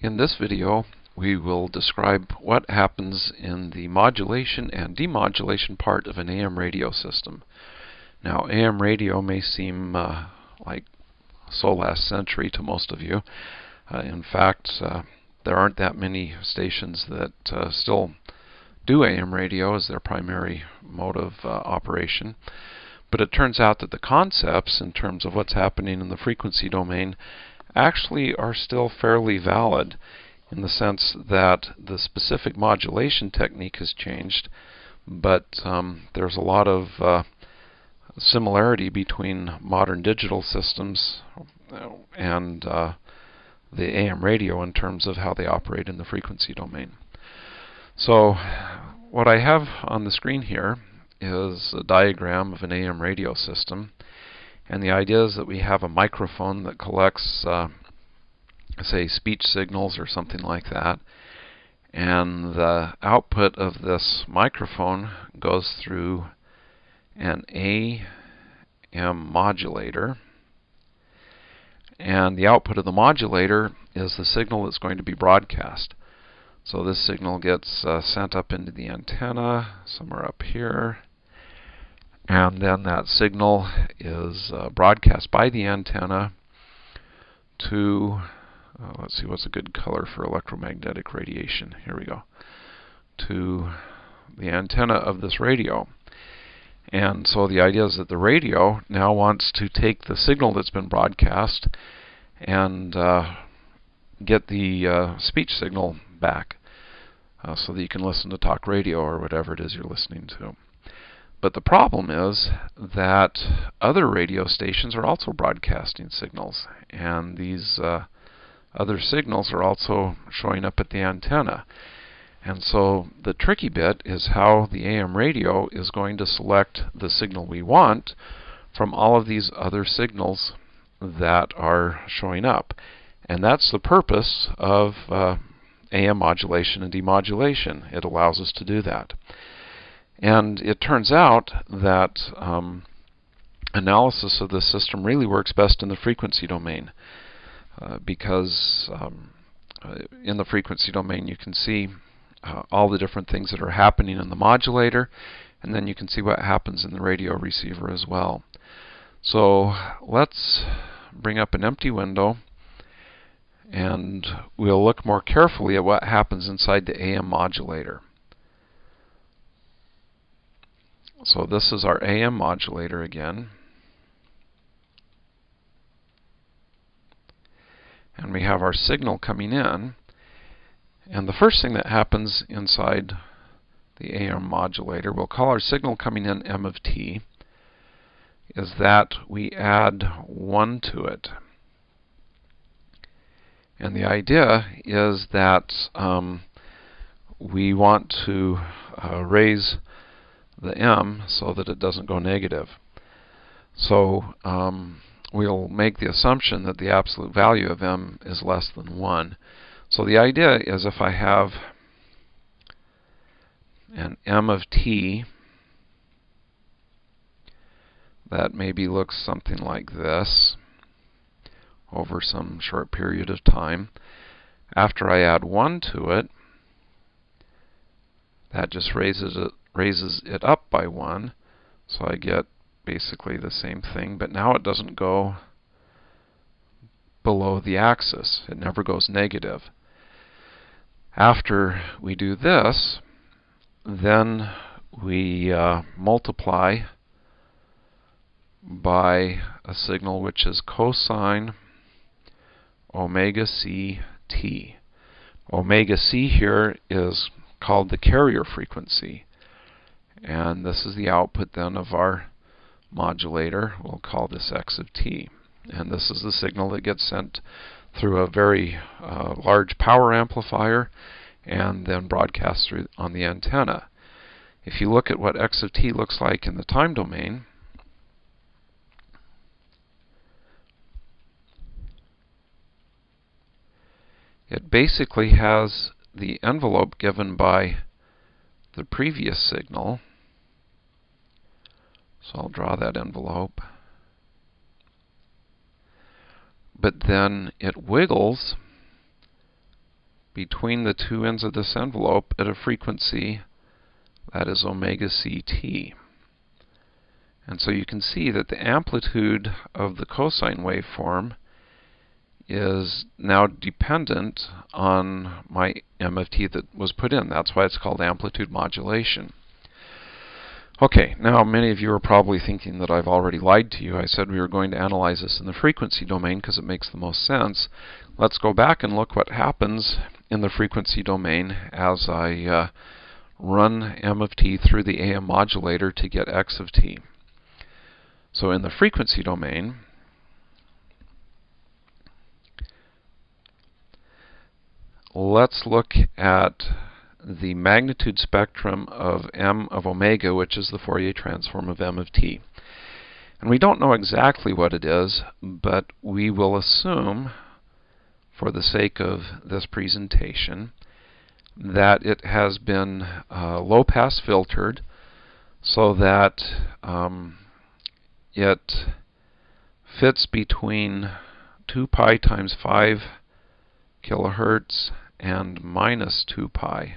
In this video, we will describe what happens in the modulation and demodulation part of an AM radio system. Now, AM radio may seem like so last century to most of you. In fact, there aren't that many stations that still do AM radio as their primary mode of operation. But it turns out that the concepts in terms of what's happening in the frequency domain actually are still fairly valid, in the sense that the specific modulation technique has changed, but there's a lot of similarity between modern digital systems and the AM radio in terms of how they operate in the frequency domain. So what I have on the screen here is a diagram of an AM radio system. And the idea is that we have a microphone that collects, say, speech signals or something like that. And the output of this microphone goes through an AM modulator. And the output of the modulator is the signal that's going to be broadcast. So this signal gets sent up into the antenna, somewhere up here. And then that signal is broadcast by the antenna to, let's see, what's a good color for electromagnetic radiation? Here we go. To the antenna of this radio. And so the idea is that the radio now wants to take the signal that's been broadcast and get the speech signal back so that you can listen to talk radio or whatever it is you're listening to. But the problem is that other radio stations are also broadcasting signals, and these other signals are also showing up at the antenna. And so the tricky bit is how the AM radio is going to select the signal we want from all of these other signals that are showing up. And that's the purpose of AM modulation and demodulation. It allows us to do that. And it turns out that analysis of this system really works best in the frequency domain because in the frequency domain you can see all the different things that are happening in the modulator, and then you can see what happens in the radio receiver as well. So let's bring up an empty window and we'll look more carefully at what happens inside the AM modulator. So this is our AM modulator again. And we have our signal coming in. And the first thing that happens inside the AM modulator, we'll call our signal coming in M of t, is that we add 1 to it. And the idea is that we want to raise the M so that it doesn't go negative. So we'll make the assumption that the absolute value of M is less than 1. So the idea is if I have an M of t that maybe looks something like this over some short period of time, after I add 1 to it, that just raises it up by 1, so I get basically the same thing, but now it doesn't go below the axis. It never goes negative. After we do this, then we multiply by a signal which is cosine omega c t. Omega c here is called the carrier frequency. And this is the output then of our modulator. We'll call this x of t. And this is the signal that gets sent through a very large power amplifier and then broadcast through on the antenna. If you look at what x of t looks like in the time domain, it basically has the envelope given by the previous signal. So I'll draw that envelope. But then it wiggles between the two ends of this envelope at a frequency that is omega ct. And so you can see that the amplitude of the cosine waveform is now dependent on my m of t that was put in. That's why it's called amplitude modulation. Okay, now many of you are probably thinking that I've already lied to you. I said we were going to analyze this in the frequency domain because it makes the most sense. Let's go back and look what happens in the frequency domain as I run m of t through the AM modulator to get x of t. So in the frequency domain, let's look at the magnitude spectrum of m of omega, which is the Fourier transform of m of t. And we don't know exactly what it is, but we will assume, for the sake of this presentation, that it has been low-pass filtered so that it fits between 2 pi times 5 kilohertz and minus 2 pi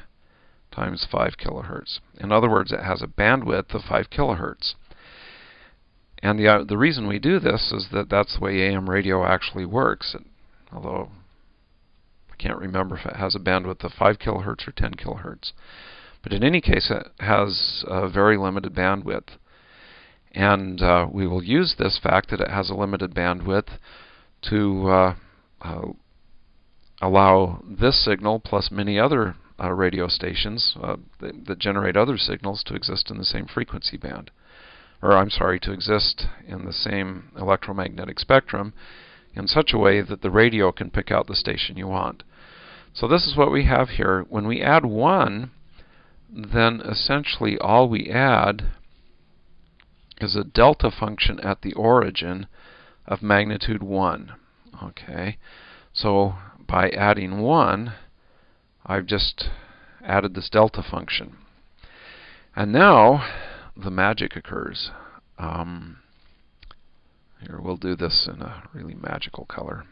times 5 kilohertz. In other words, it has a bandwidth of 5 kilohertz. And the reason we do this is that that's the way AM radio actually works. Although I can't remember if it has a bandwidth of 5 kilohertz or 10 kilohertz. But in any case, it has a very limited bandwidth. And we will use this fact that it has a limited bandwidth to allow this signal plus many other radio stations that generate other signals to exist in the same frequency band. Or I'm sorry, to exist in the same electromagnetic spectrum in such a way that the radio can pick out the station you want. So this is what we have here. When we add 1, then essentially all we add is a delta function at the origin of magnitude 1. Okay, so by adding 1, I've just added this delta function. And now the magic occurs. Here, we'll do this in a really magical color.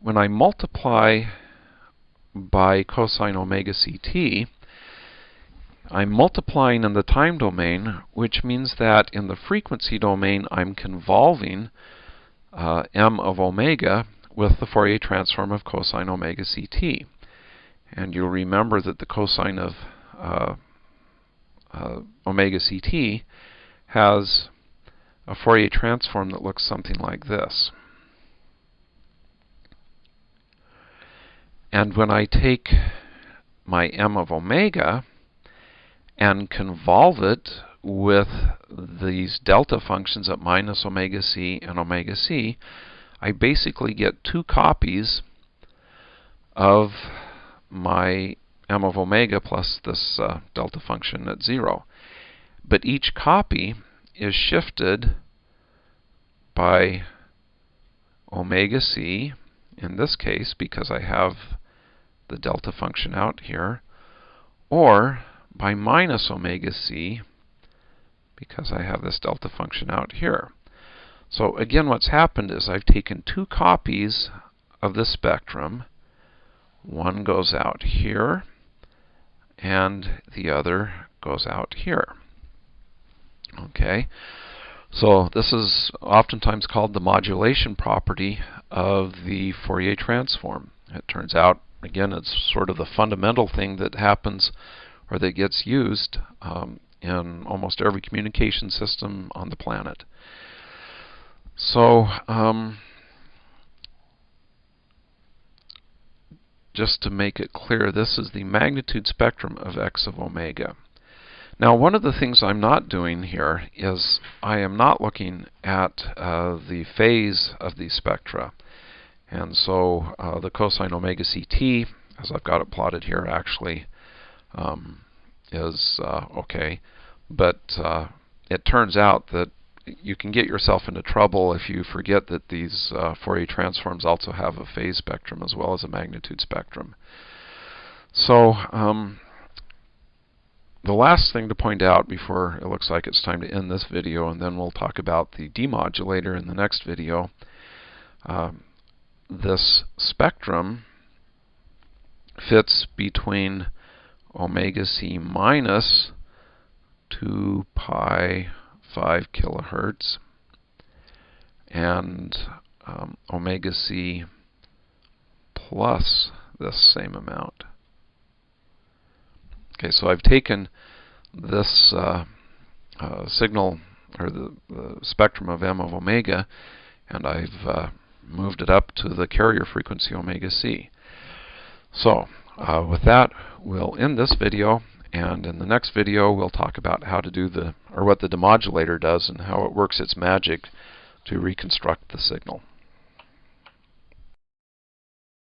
When I multiply by cosine omega ct, I'm multiplying in the time domain, which means that in the frequency domain I'm convolving m of omega with the Fourier transform of cosine omega ct. And you'll remember that the cosine of omega ct has a Fourier transform that looks something like this. And when I take my m of omega and convolve it with these delta functions at minus omega c and omega c, I basically get 2 copies of my m of omega plus this delta function at 0. But each copy is shifted by omega c, in this case, because I have the delta function out here, or by minus omega c, because I have this delta function out here. So again, what's happened is I've taken 2 copies of the spectrum. One goes out here, and the other goes out here. Okay, so this is oftentimes called the modulation property of the Fourier transform. It turns out, again, it's sort of the fundamental thing that happens or that gets used in almost every communication system on the planet. So just to make it clear, this is the magnitude spectrum of x of omega. Now, one of the things I'm not doing here is I am not looking at the phase of these spectra. And so the cosine omega ct, as I've got it plotted here, actually is okay. But it turns out that you can get yourself into trouble if you forget that these Fourier transforms also have a phase spectrum as well as a magnitude spectrum. So the last thing to point out before it looks like it's time to end this video, and then we'll talk about the demodulator in the next video, this spectrum fits between omega c minus 2 pi 5 kilohertz and omega c plus this same amount. Okay, so I've taken this signal, or the spectrum of m of omega, and I've moved it up to the carrier frequency omega c. So with that, we'll end this video, and in the next video we'll talk about how to do what the demodulator does and how it works its magic to reconstruct the signal.